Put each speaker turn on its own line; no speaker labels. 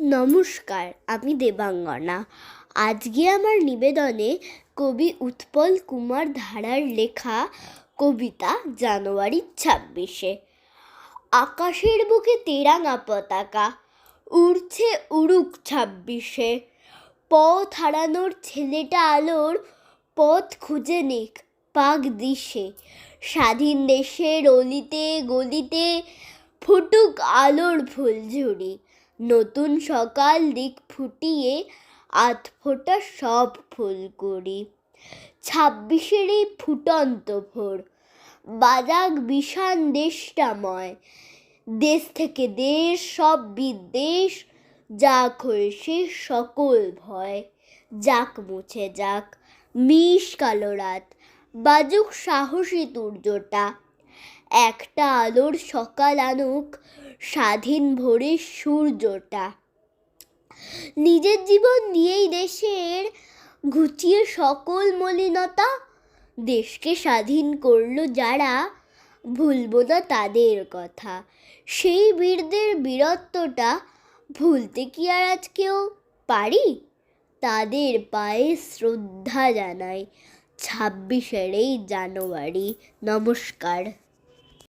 নমস্কার, আমি দেবাঙ্গনা। আজকে আমার নিবেদনে কবি উৎপল কুমার ধারার লেখা কবিতা জানুয়ারি 26। আকাশের বুকে তেরাঙা পতাকা উড়ছে, উড়ুক 26। পথ হারানোর ছেলেটা আলোর পথ খুঁজে নিক পাক দিশে। স্বাধীন দেশের অলিতে গলিতে ফুটুক আলোর ফুলঝুরি। নতুন সকাল দিক ফুটিয়ে আধফোটা সব ফুলকুড়ি। 26 এই ফুটন্ত ভোর বাজাক বিষাণ দেশটাময়। দেশ থেকে দেশ সব বিদ্বেষ যাক হয়েছে সকল ভয়। যাক মুছে যাক মিশ কালো রাত, বাজুক সাহসী তুর্যটা। একটা আলোর সকাল আনুক স্বাধীন ভোরের সূর্যটা। নিজের জীবন দিয়েই দেশের ঘুচিয়ে সকল মলিনতা। দেশকে স্বাধীন করলো যারা, ভুলবো না তাদের কথা। সেই বীরদের বীরত্বটা ভুলতে কি আর আজ কেউ পারি? তাদের পায়ে শ্রদ্ধা জানাই 26 এই জানুয়ারি। নমস্কার।